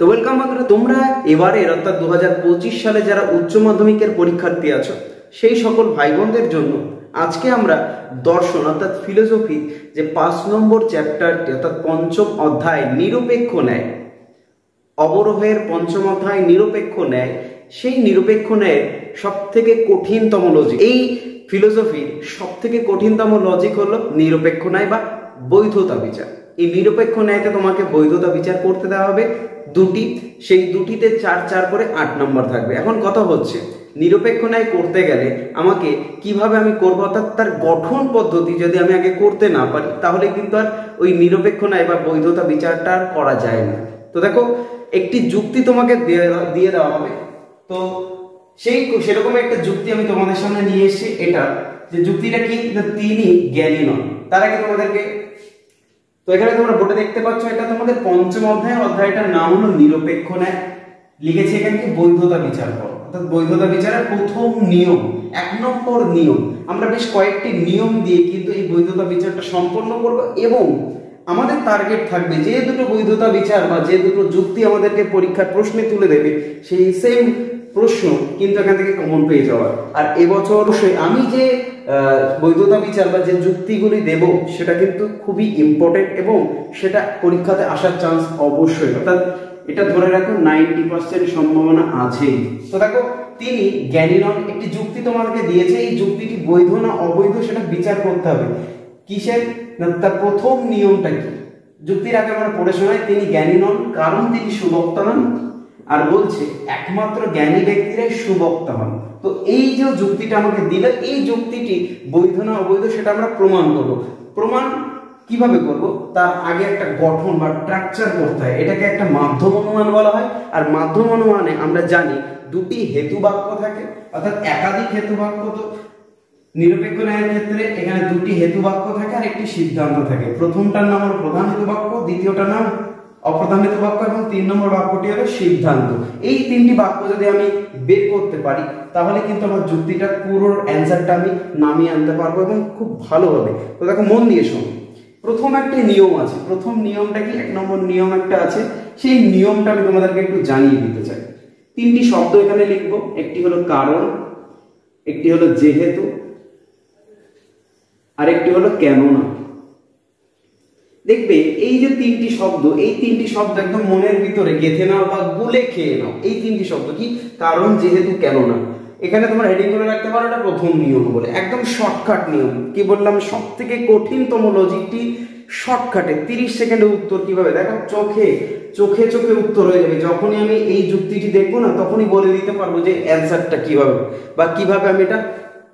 তো ওয়েলকাম বন্ধুরা, তোমরা এবারের অর্থাৎ 2025 সালে যারা উচ্চ মাধ্যমিকের পরীক্ষার্থী আছো সেই সকল ভাই বোনদের জন্য আজকে আমরা দর্শন অর্থাৎ ফিলোসফি যে 5 নম্বর চ্যাপ্টারটি অর্থাৎ পঞ্চম অধ্যায় নিরপেক্ষ ন্যায়, অবরোহের পঞ্চম অধ্যায় নিরপেক্ষ ন্যায়, সেই নিরপেক্ষ ন্যায়ের সব থেকে কঠিনতম লজিক, এই ফিলোসফির সব থেকে কঠিনতম লজিক হলো নিরপেক্ষ ন্যায় বা বৈধতা বিচার। এই নিরপেক্ষ ন্যায়তে তোমাকে বৈধতা বিচার করতে দেওয়া হবে দুটি, সেই দুটিতে 4 করে 8 নম্বর থাকবে। এখন কথা হচ্ছে নিরপেক্ষ ন্যায় করতে গেলে আমাকে কিভাবে আমি করবো, অর্থাৎ তার গঠন পদ্ধতি যদি আমি আগে করতে না পারি তাহলে কিন্তু আর ওই নিরপেক্ষ ন্যায় বা বৈধতা বিচারটা আর করা যায় না। তো দেখো, একটি যুক্তি তোমাকে দিয়ে দেওয়া হবে। তো সেরকম একটা যুক্তি আমি তোমাদের সামনে নিয়ে এসেছি। এটা যে যুক্তিটা কি, তিনি জ্ঞানী নন। তার আগে তোমাদেরকে, তো এখানে তোমরা বোর্ডে দেখতে পাচ্ছ এটা তোমাদের পঞ্চম অধ্যায়, অধ্যায়টার নাম হলো নিরপেক্ষ ন্যায়। লিখেছে এখানে কি, বৈধতা বিচার করো। অর্থাৎ বৈধতা বিচারের প্রথম নিয়ম, 1 নম্বর নিয়ম। আমরা বেশ কয়েকটি নিয়ম দিয়ে কিন্তু এই বৈধতা বিচারটা সম্পন্ন করব এবং আমাদের টার্গেট থাকবে যে দুটো বৈধতা বিচার বা যে দুটো যুক্তি আমাদেরকে পরীক্ষার প্রশ্নে তুলে দেবে সেই সেম প্রশ্ন কিন্তু এখান থেকে কমন পেয়ে যাওয়ার। আর এবছর অবশ্যই আমি যে বৈধতা বিচার বা যে যুক্তিগুলি দেব সেটা কিন্তু খুবই ইম্পর্টেন্ট এবং সেটা পরীক্ষাতে আসার চান্স অবশ্যই, অর্থাৎ এটা ধরে রাখো 90% সম্ভাবনা আছেই। তো দেখো, তিনি জ্ঞানী নন, একটি যুক্তি তোমাকে দিয়েছে। এই যুক্তিটি বৈধ না অবৈধ সেটা বিচার করতে হবে। কিসের না, তার প্রথম নিয়মটা কি, যুক্তির আগে আমরা পড়ে শোনাই। তিনি জ্ঞানী নন কারণ তিনি সুবক্তা নন, আর বলছে একমাত্র জ্ঞানী ব্যক্তিরাই সুবক্তা হন। তো এই যে যুক্তিটা আমাকে দিলে, এই যুক্তিটি বৈধ না অবৈধ সেটা আমরা প্রমাণ করব। প্রমাণ কিভাবে করব, তার আগে একটা গঠন বা স্ট্রাকচার করতে হয়। এটাকে একটা মাধ্যম অনুমান বলা হয়। আর মাধ্যম অনুমানে আমরা জানি দুটি হেতু বাক্য থাকে, অর্থাৎ একাধিক হেতু বাক্য। তো নিরপেক্ষ ন্যায়ের ক্ষেত্রে এখানে দুটি হেতু বাক্য থাকে আর একটি সিদ্ধান্ত থাকে। প্রথমটার নাম হলো প্রধান হেতু বাক্য, দ্বিতীয়টার নাম অপ্রধান হেতু বাক্য এবং 3 নম্বর বাক্যটি হলো সিদ্ধান্ত। এই 3টি বাক্য যদি আমি বের করতে পারি তাহলে কিন্তু আমার যুক্তিটা পুরো অ্যান্সারটা আমি নামিয়ে আনতে পারবো এবং খুব ভালো হবে। তো দেখো, মন দিয়ে শোনো। প্রথম একটি নিয়ম আছে। প্রথম নিয়মটা কি, 1 নম্বর নিয়ম একটা আছে, সেই নিয়মটা আমি তোমাদেরকে একটু জানিয়ে দিতে চাই। 3টি শব্দ এখানে লিখবো, একটি হলো কারণ, একটি হলো যেহেতু, আর একটি হলো কেননা। দেখবে এই যে 3টি শব্দ, এই 3টি শব্দ একদম মনের ভিতরে গেঁথে নাও বা গুলে খেয়ে নাও। এই 3টি শব্দ কি, কারণ, যেহেতু, কেননা। এখানে তোমরা হেডিং করে রাখতে পারো এটা প্রথম নিয়ম বলে, একদম শর্টকাট নিয়ম। কি বললাম, সব থেকে কঠিনতম লজিকটি শর্টকাটে 30 সেকেন্ডে উত্তর। কিভাবে দেখো, চোখে চোখে চোখে উত্তর হয়ে যাবে। যখনই আমি এই যুক্তিটি দেখবো না তখনই বলে দিতে পারবো যে অ্যান্সারটা কিভাবে বা কিভাবে আমি এটা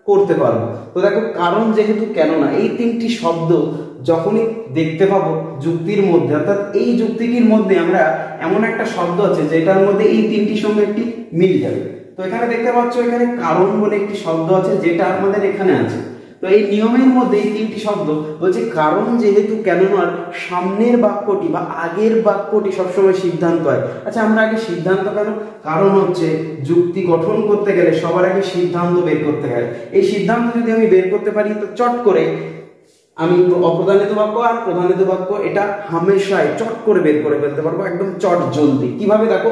করতে পারবো। তো দেখো, কারণ, যেহেতু, কেননা, এই 3টি শব্দ যখনই দেখতে পাবো যুক্তির মধ্যে, অর্থাৎ এই যুক্তিটির মধ্যে আমরা এমন একটা শব্দ আছে যেটার মধ্যে এই 3টির সঙ্গে একটি মিল যাবে। তো এখানে দেখতে পাচ্ছ এখানে কারণ বলে একটি শব্দ আছে যেটা আমাদের এখানে আছে। তো এই নিয়মের মধ্যে এই 3টি শব্দ বলছে কারণ, যেহেতু, কেননার সামনের বাক্যটি বা আগের বাক্যটি সবসময় সিদ্ধান্ত হয়। আচ্ছা, আমরা আগে সিদ্ধান্ত কেন, কারণ হচ্ছে যুক্তি গঠন করতে গেলে সবার আগে সিদ্ধান্ত বের করতে হয়। এই সিদ্ধান্ত যদি আমি বের করতে পারি তো চট করে আমি অপ্রধানিত বাক্য আর প্রধানিত বাক্য এটা হামেশাই চট করে বের করে ফেলতে পারবো, একদম চট জলদি। কিভাবে দেখো,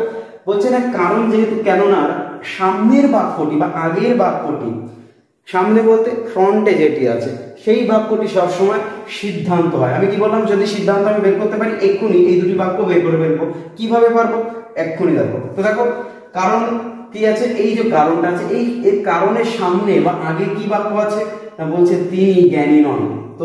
বলছে না কারণ, যেহেতু, কেননার সামনের বাক্যটি বা আগের বাক্যটি, সামনে বলতে ফ্রন্টে যেটি আছে সেই বাক্যটি সবসময় সিদ্ধান্ত হয়। আমি কি বললাম, যদি সিদ্ধান্ত আমি বের করতে পারি এক্ষুনি এই দুটি বাক্য বের করে ফেলবো। কিভাবে পারবো, এক্ষুনি দেখো। তো দেখো, কারণ কি আছে, এই যে কারণটা আছে, এই কারণের সামনে বা আগে কি বাক্য আছে, বলছে তিনি জ্ঞানী নন। তো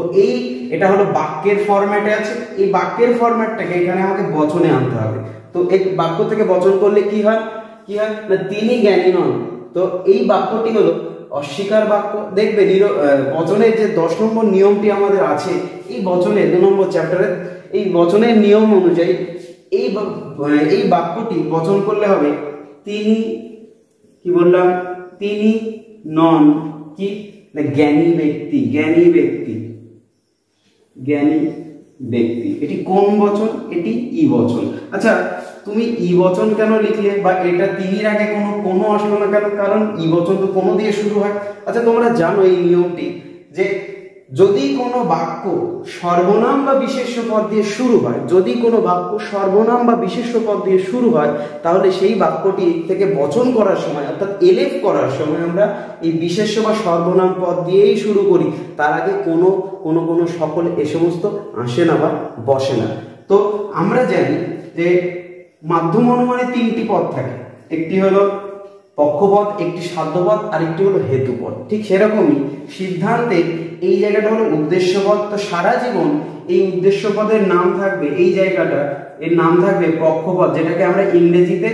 এটা হলো বাক্যের ফরম্যাটে আছে। এই বাক্যের ফরম্যাটটাকে এখানে আমাকে বচনে আনতে হবে। তো এই বাক্য থেকে বচন করলে কি হয়, না তিনি জ্ঞানী নন। তো এই বাক্যটি হলো অস্বীকার বাক্য। দেখবে বচনের যে 10 নম্বর নিয়মটি আমাদের আছে, এই বচনে 2 নম্বর চ্যাপ্টারে এই বচনের নিয়ম অনুযায়ী এই বাক্যটি বচন করলে হবে তিনি, কি বললাম, তিনি নন কি, না জ্ঞানী ব্যক্তি, জ্ঞানী ব্যক্তি, জ্ঞানী ব্যক্তি। এটি কোন বচন, এটি ই বচন। আচ্ছা, তুমি ই বচন কেন লিখলে বা এটা তিনির আগে কোনো আসলো না কেন, কারণ ই বচন তো কোনো দিয়ে শুরু হয়। আচ্ছা, তোমরা জানো এই নিয়মটি যে যদি কোনো বাক্য সর্বনাম বা বিশেষ্য পদ দিয়ে শুরু হয়, যদি কোনো বাক্য সর্বনাম বা বিশেষ্য পদ দিয়ে শুরু হয়, তাহলে সেই বাক্যটি থেকে বচন করার সময় অর্থাৎ এলেফ করার সময় আমরা এই বিশেষ্য বা সর্বনাম পদ দিয়েই শুরু করি। তার আগে কোনো কোনো কোনো সকল এ সমস্ত আসে না বা বসে না। তো আমরা জানি যে মাধ্যম অনুমানে তিনটি পদ থাকে, একটি হলো পক্ষপদ, একটি সাধ্যপদ, আর একটি হলো হেতুপদ। ঠিক সেরকমই সিদ্ধান্তে এই জায়গাটা হলো উদ্দেশ্যপদ। তো সারা জীবন এই উদ্দেশ্য পদের নাম থাকবে, এই জায়গাটা এর নাম থাকবে পক্ষপদ, যেটাকে আমরা ইংরেজিতে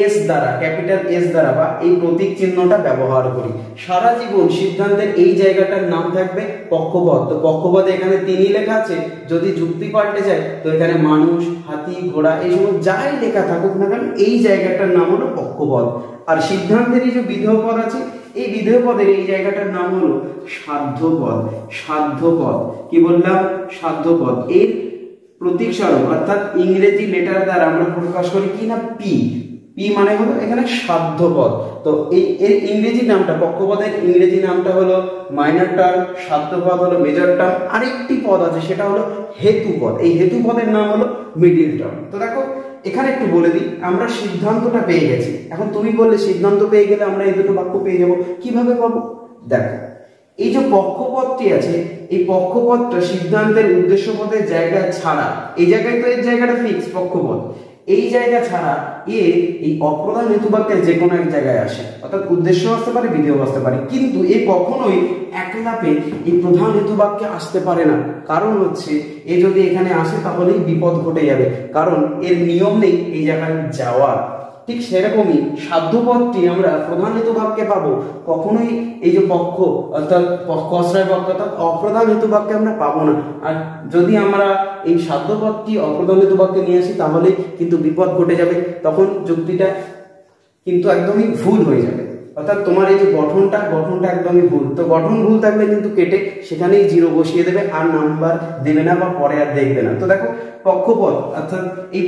এস দ্বারা, ক্যাপিটাল এস দ্বারা বা এই প্রতীক চিহ্নটা ব্যবহার করি। সারা জীবন সিদ্ধান্তের এই জায়গাটার নাম থাকবে পক্ষপদ। তো পক্ষপদে এখানে তিনি লেখা আছে, যদি যুক্তি পাল্টে যায় তো এখানে মানুষ, হাতি, ঘোড়া এই সব যাই লেখা থাকুক না কেন এই জায়গাটার নাম হলো পক্ষপদ। আর সিদ্ধান্তের এই যে বিধেয় পদ আছে, এই বিধেয় পদের এই জায়গাটার নাম হলো সাধ্যপদ। সাধ্যপদ কি বললাম? সাধ্যপদ। এর প্রতীক স্বরূপ অর্থাৎ ইংরেজি লেটার দ্বারা আমরা প্রকাশ করি কি না? পি। পি মানে হলো এখানে সাধ্যপদ। তো এই এর ইংরেজি নামটা, পক্ষপদের ইংরেজি নামটা হলো মাইনর টার্ম, সাধ্যপদ হলো মেজর টার্ম। আরেকটি পদ আছে সেটা হলো হেতুপদ, এই হেতুপদের নাম হলো মিডিল টার্ম। তো দেখো এখানে একটু বলে দিই, আমরা সিদ্ধান্তটা পেয়ে গেছি। এখন তুমি বললে সিদ্ধান্ত পেয়ে গেলে আমরা এই দুটো বাক্য পেয়ে যাব, কিভাবে পাবো? দেখো এই যে পক্ষপদটি আছে, এই পক্ষপদটা সিদ্ধান্তের উদ্দেশ্য পদের জায়গা ছাড়া, এই জায়গায় তো এর জায়গাটা ফিক্স পক্ষপদ, এই জায়গা ছাড়া এই অপ্রধান হেতুবাক্যের যে কোনো এক জায়গায় আসে, অর্থাৎ উদ্দেশ্য আসতে পারে, বিধেয় আসতে পারে, কিন্তু এ কখনোই একলাপে এই প্রধান হেতুবাক্যে আসতে পারে না। কারণ হচ্ছে এ যদি এখানে আসে তাহলেই বিপদ ঘটে যাবে, কারণ এর নিয়ম নেই এই জায়গায় যাওয়ার। ঠিক সেরকমই সাধ্যপদটি আমরা প্রধান হেতুবাক্যে পাবো, কখনোই এই যে পক্ষ অর্থাৎ পক্ষাশ্রয় বাক্য অর্থাৎ অপ্রধান হেতুবাক্যে আমরা পাবো না। আর যদি আমরা এই সাধ্যপদটি অপ্রধান হেতুবাক্যে নিয়ে আসি তাহলে কিন্তু বিপদ ঘটে যাবে, তখন যুক্তিটা কিন্তু একদমই ভুল হয়ে যাবে। অর্থাৎ তোমার এই যে গঠনটা একদমই ভুল। তো গঠন ভুল থাকলে কিন্তু কেটে সেখানেই জিরো বসিয়ে দেবে, আর নাম্বার দেবে না বা পরে আর দেখবে না। তো দেখো পক্ষপদ অর্থাৎ এই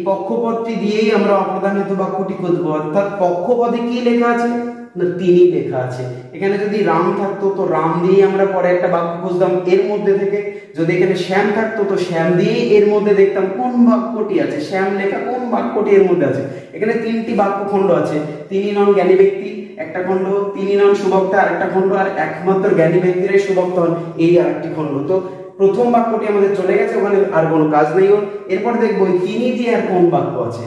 পক্ষপদটি দিয়েই আমরা অপ্রধান হেতুবাক্যটি খুঁজবো। অর্থাৎ পক্ষপদে কি লেখা আছে না? তিনি লেখা আছে। এখানে যদি রাম থাকতো তো রাম দিয়েই আমরা পরে একটা বাক্য খুঁজতাম এর মধ্যে থেকে। যদি এখানে শ্যাম থাকতো তো শ্যাম দিয়েই এর মধ্যে দেখতাম কোন বাক্যটি আছে, শ্যাম লেখা কোন বাক্যটি এর মধ্যে আছে। এখানে তিনটি বাক্য খণ্ড আছে, তিনি নন জ্ঞানী ব্যক্তি একটা খণ্ড, তিনি নন সুবক্তা আরেকটা খণ্ড, আর একমাত্র জ্ঞানী ব্যক্তিরাই সুবক্তা হন এই আরেকটি খণ্ড। তো প্রথম বাক্যটি আমাদের চলে গেছে, ওখানে আর কোনো কাজ নেই ওর। এরপর দেখবো তিনি দিয়ে আর কোন বাক্য আছে।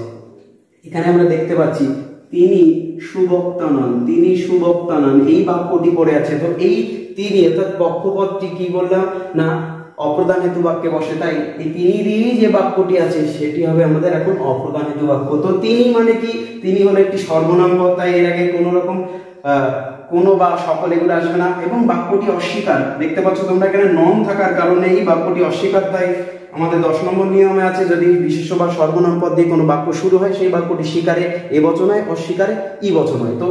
এখানে আমরা দেখতে পাচ্ছি তিনি সুবক্তা নন, তিনি সুবক্তা নন এই বাক্যটি পড়ে আছে। তো এই তিনি অর্থাৎ পক্ষপদটি কি বললাম না? অপ্রধান হেতু বাক্যে বসে, তাই এই তিনি দিয়েই যে বাক্যটি আছে সেটি হবে আমাদের এখন অপ্রধান হেতু বাক্য। তো তিনি মানে কি? তিনি হলো একটি সর্বনাম পদ, তাই এর আগে কোনো রকম কোনো বা সকল এগুলো আসবে না। এবং বাক্যটি অস্বীকার, দেখতে পাচ্ছ তোমরা এখানে নন থাকার কারণে এই বাক্যটি অস্বীকার। তাই আমাদের 10 নম্বর নিয়মে আছে, যদি বিশেষ্য বা সর্বনাম পদ দিয়ে কোনো বাক্য শুরু হয় সেই বাক্যটি স্বীকারে এ বচন হয়, অস্বীকারে ই বচন হয়। তো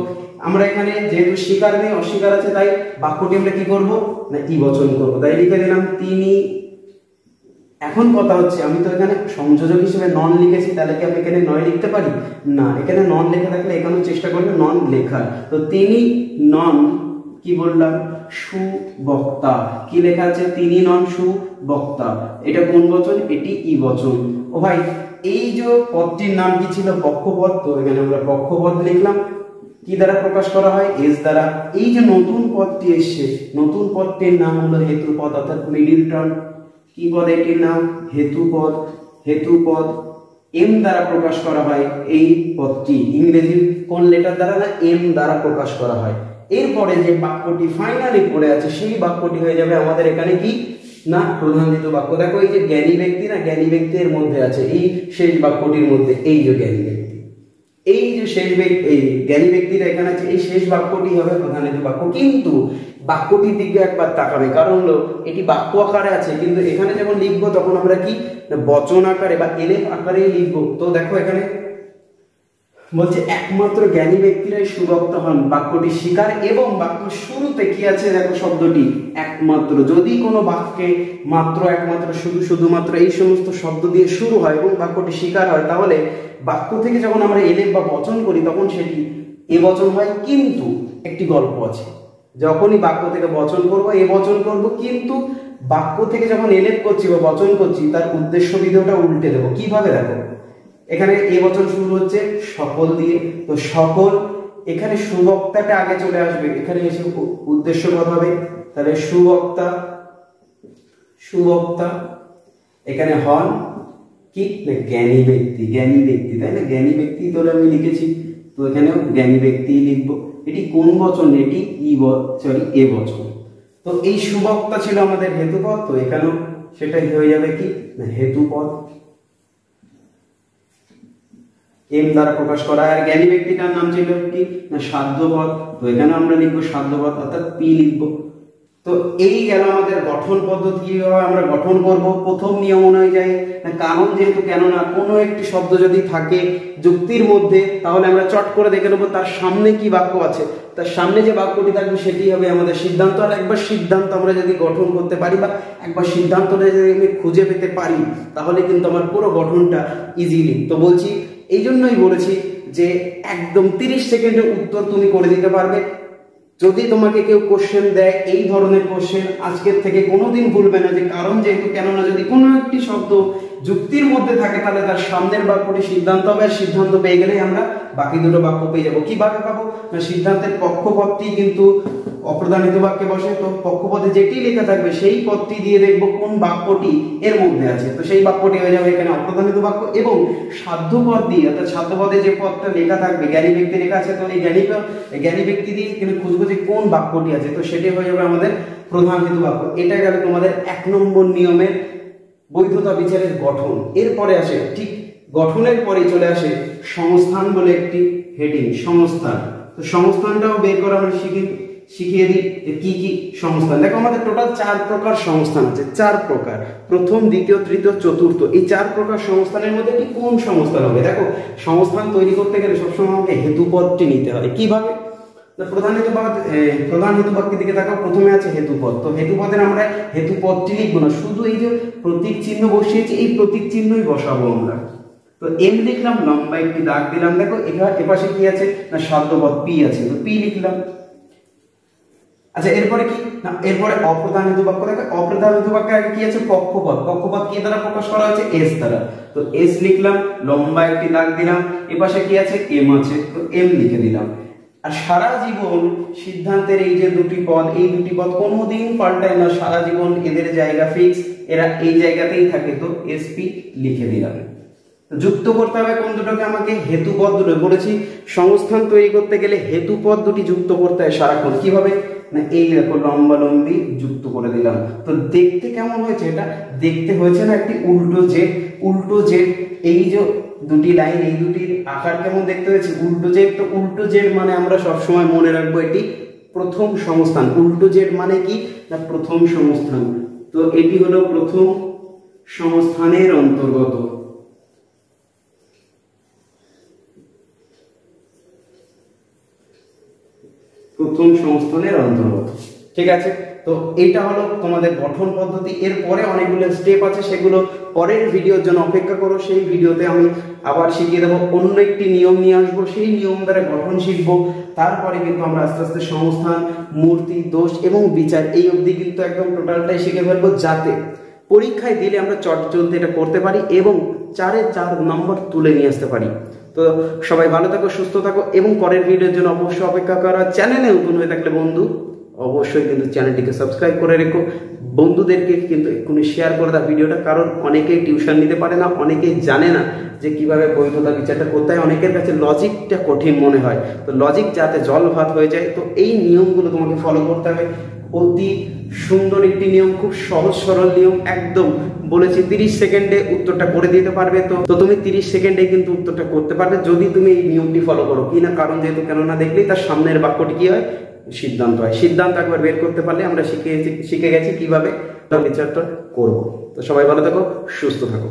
আমরা এখানে যেহেতু স্বীকার নেই অস্বীকার আছে, তাই বাক্যটি আমরা কি করব না? ই বচন করবো। তাই লিখে দিলাম তিনি। এখন কথা হচ্ছে আমি তো এখানে সংযোজক হিসেবে নন লিখেছি, তাহলে কি আমি এখানে নয় লিখতে পারি না? এখানে নন লেখা থাকলে এখানেও চেষ্টা করবে নন লেখার। তো তিনি নন কি বললাম? সুবক্তা। কি লেখা আছে? তিনি নন সুবক্তা। এটা কোন বচন? এটি ই বচন। ও ভাই এই যে পদটির নাম কি ছিল? পক্ষপদ। তো এখানে আমরা পক্ষপদ লিখলাম, কি দ্বারা প্রকাশ করা হয়? এস দ্বারা। এই যে নতুন পদটি এসছে, নতুন পদটির নাম হলো হেতুপদ অর্থাৎ মিডিল টার্ম। কি পদ এটির নাম? হেতুপদ। হেতুপদ এম দ্বারা প্রকাশ করা হয় এই পদটি। ইংরেজি কোন লেটার দ্বারা না? এম দ্বারা প্রকাশ করা হয়। এরপরে যে বাক্যটি ফাইনালি পড়ে আছে সেই বাক্যটি হয়ে যাবে আমাদের এখানে কি না? প্রধান হেতু বাক্য। দেখো এই যে জ্ঞানী ব্যক্তি না, জ্ঞানী ব্যক্তির মধ্যে আছে এই শেষ বাক্যটির মধ্যে এই যে জ্ঞানী ব্যক্তি, এই যে শেষ এই জ্ঞানী ব্যক্তিরা এখানে আছে, এই শেষ বাক্যটি হবে প্রধান হেতু বাক্য। কিন্তু বাক্যটির দিকে একবার তাকাবে, কারণ হলো এটি বাক্য আকারে আছে, কিন্তু এখানে যখন লিখবো তখন আমরা কি বচন আকারে বা এলেফ আকারেই লিখবো। তো দেখো এখানে বলছে একমাত্র জ্ঞানী ব্যক্তিরাই সুবক্তা হন, বাক্যটি স্বীকার। এবং বাক্য শুরুতে কি আছে দেখো শব্দটি একমাত্র। যদি কোনো বাক্যে মাত্র, একমাত্র, শুধু, শুধুমাত্র এই সমস্ত শব্দ দিয়ে শুরু হয় এবং বাক্যটি স্বীকার হয়, তাহলে বাক্য থেকে যখন আমরা এলেফ বা বচন করি তখন সেটি এ বচন হয়। কিন্তু একটি গল্প আছে, যখনই বাক্য থেকে বচন করব এ বচন করব, কিন্তু বাক্য থেকে যখন এলেপ করছি বা বচন করছি তার উদ্দেশ্য বিধেয়টা উল্টে দেবো। কিভাবে দেখো, এখানে এ বচন শুরু হচ্ছে সকল দিয়ে, তো সকল এখানে সুবক্তাটা আগে চলে আসবে, এখানে এসে উদ্দেশ্য পদ হবে, তাহলে সুবক্তা, সুবক্তা এখানে হন কি জ্ঞানী ব্যক্তি, জ্ঞানী ব্যক্তি, তাই না? জ্ঞানী ব্যক্তি তাহলে আমি লিখেছি, তো এখানেও জ্ঞানী ব্যক্তি লিখবো। এটি কোন বচন? এটি এ বচন। তো এই সুবক্তা ছিল আমাদের হেতুপদ, তো এখানেও সেটাই হয়ে যাবে কি না হেতুপদ, এম দ্বারা প্রকাশ করা। আর জ্ঞানী ব্যক্তিটার নাম ছিল কি না সাধ্যপদ, তো এখানে আমরা লিখবো সাধ্যপদ অর্থাৎ পি লিখবো। তো এই গেল আমাদের গঠন পদ্ধতি, কিভাবে আমরা গঠন করব। প্রথম নিয়ম অনুযায়ী কারণ যেহেতু কেননা কোনো একটি শব্দ যদি থাকে যুক্তির মধ্যে, তাহলে আমরা চট করে দেখে নেবো তার সামনে কি বাক্য আছে, তার সামনে যে বাক্যটি থাকবে সেটি হবে আমাদের সিদ্ধান্ত। আর একবার সিদ্ধান্ত আমরা যদি গঠন করতে পারি বা একবার সিদ্ধান্তটা যদি আমি খুঁজে পেতে পারি, তাহলে কিন্তু আমার পুরো গঠনটা ইজিলি। তো বলছি, এই জন্যই বলেছি যে একদম 30 সেকেন্ডে উত্তর তুমি করে দিতে পারবে। যদি তোমাকে কেউ কোশ্চেন দেয় এই ধরনের কোশ্চেন, আজকের থেকে কোনোদিন ভুলবে না যে কারণ যেহেতু কেননা যদি কোনো একটি শব্দ যুক্তির মধ্যে থাকে তাহলে তার সামনের বাক্যটি সিদ্ধান্ত হবে, আর সিদ্ধান্ত পেয়ে গেলেই আমরা বাকি দুটো বাক্য পেয়ে যাবো। কিভাবে পাবো না সিদ্ধান্তের পক্ষপদটি কিন্তু অপ্রধানিত বাক্যে বসে, তো পক্ষপদে যেটি লেখা থাকবে সেই পদটি দিয়ে দেখবো কোন বাক্যটি এর মধ্যে আছে, তো সেই বাক্যটি হয়ে যাবে এখানে অপ্রধানিত বাক্য। এবং সাধ্যপদ দিয়ে অর্থাৎ সাধ্যপদে যে পদটা লেখা থাকবে জ্ঞানী ব্যক্তি লেখা আছে, তো এই জ্ঞানী ব্যক্তি দিয়ে এখানে খুঁজবো যে কোন বাক্যটি আছে, তো সেটি হয়ে যাবে আমাদের প্রধান হেতু বাক্য। এটা গেল তোমাদের 1 নম্বর নিয়মের বৈধতা বিচারের গঠন। এরপরে আসে ঠিক গঠনের পরে চলে আসে সংস্থান বলে একটি হেডিং, সংস্থান। তো সংস্থানটাও বের করা আমরা শিখিয়ে দিই যে কি কি সংস্থান। দেখো আমাদের টোটাল 4 প্রকার সংস্থান আছে, 4 প্রকার, প্রথম, দ্বিতীয়, তৃতীয়, চতুর্থ। এই 4 প্রকার সংস্থানের মধ্যে কি কোন সংস্থান হবে? দেখো সংস্থান তৈরি করতে গেলে সবসময় আমাকে হেতুপদটি নিতে হয়। কিভাবে? প্রধান হেতু বাক্যের দিকে তাকাও, প্রথমে আছে হেতুপদ। তো হেতুপদের আমরা হেতুপদটি লিখবো না, শুধু এই যে প্রতীক চিহ্ন বসিয়েছি এই প্রতীক চিহ্নই বসাবো আমরা। তো এম লিখলাম, লম্বা একটি দাগ দিলাম। দেখো এপাশে কি আছে না সাধ্যপদ পি আছে, তো পি লিখলাম। আচ্ছা এরপরে কি না এরপরে অপ্রধান হেতু বাক্য। দেখো অপ্রধান হেতু বাক্যে আগে কি আছে পক্ষপদ, পক্ষপদ কি দ্বারা প্রকাশ করা হয়েছে এস দ্বারা, তো এস লিখলাম, লম্বা একটি দাগ দিলাম। এপাশে কি আছে এম আছে, তো এম লিখে দিলাম। আর সারা জীবন সিদ্ধান্তের এই যে দুটি পদ, এই দুটি পদ কোনোদিন পাল্টায় না, সারা জীবন এদের জায়গা ফিক্স, এরা এই জায়গাতেই থাকে, তো এসপি লিখে দিলাম। যুক্ত করতে হবে কোন দুটোকে? আমাকে হেতুপদ দুটো। বলেছি সংস্থান তৈরি করতে গেলে হেতুপদ দুটি যুক্ত করতে হয় সারাক্ষণ। কিভাবে না এই দেখো লম্বা লম্বি যুক্ত করে দিলাম। তো দেখতে কেমন হয়েছে? এটা দেখতে হয়েছে না একটি উল্টো জেড, উল্টো জেড। এই যে দুটি লাইন, এই দুটির আকার কেমন দেখতে হয়েছে উল্টো জেড। তো উল্টো জেড মানে আমরা সবসময় মনে রাখবো এটি প্রথম সংস্থান। উল্টো জেড মানে কি না প্রথম সংস্থান, তো এটি হলো প্রথম সংস্থানের অন্তর্গত। প্রথম সংস্থানের অন্তর্গত, ঠিক আছে। তো এটা হলো তোমাদের গঠন পদ্ধতি। এরপরে অনেকগুলো স্টেপ আছে, সেগুলো পরের ভিডিওর জন্য অপেক্ষা করো। সেই ভিডিওতে আমি আবার শিখিয়ে দেবো, অন্য একটি নিয়ম নিয়ে আসবো, সেই নিয়ম দ্বারা গঠন শিখবো। তারপরে কিন্তু আমরা আস্তে আস্তে সংস্থান, মূর্তি, দোষ এবং বিচার এই অবধি কিন্তু একদম টোটালটাই শিখে ফেলবো, যাতে পরীক্ষায় দিলে আমরা চটজলদি এটা করতে পারি এবং 4-এ 4 নম্বর তুলে নিয়ে আসতে পারি। তো সবাই ভালো থাকো, সুস্থ থাকো এবং পরের ভিডিওর জন্য অবশ্যই অপেক্ষা করো। চ্যানেলে নতুন হয়ে থাকলে বন্ধু অবশ্যই কিন্তু চ্যানেলটিকে সাবস্ক্রাইব করে রেখো, বন্ধুদেরকে কিন্তু এক্ষুনি শেয়ার করে দাও ভিডিওটা, কারণ অনেকেই টিউশন নিতে পারে না, অনেকেই জানে না যে কিভাবে বৈধতা বিচারটা করতে হয়, অনেকের কাছে লজিকটা কঠিন মনে হয়। তো লজিক যাতে জল ভাত হয়ে যায়, তো এই নিয়মগুলো তোমাকে ফলো করতে হবে। অতি সুন্দর একটি নিয়ম, খুব সহজ সরল নিয়ম, একদম বলেছি 30 সেকেন্ডে উত্তরটা করে দিতে পারবে। তো তুমি 30 সেকেন্ডে কিন্তু উত্তরটা করতে পারবে যদি তুমি এই নিয়মটি ফলো করো। কি না কারণ যেহেতু কেননা দেখলেই তার সামনের বাক্যটি কি হয় সিদ্ধান্ত হয়। সিদ্ধান্ত একবার বের করতে পারলে আমরা শিখে গেছি কিভাবে বিচারটা করবো। তো সবাই ভালো থাকো, সুস্থ থাকো।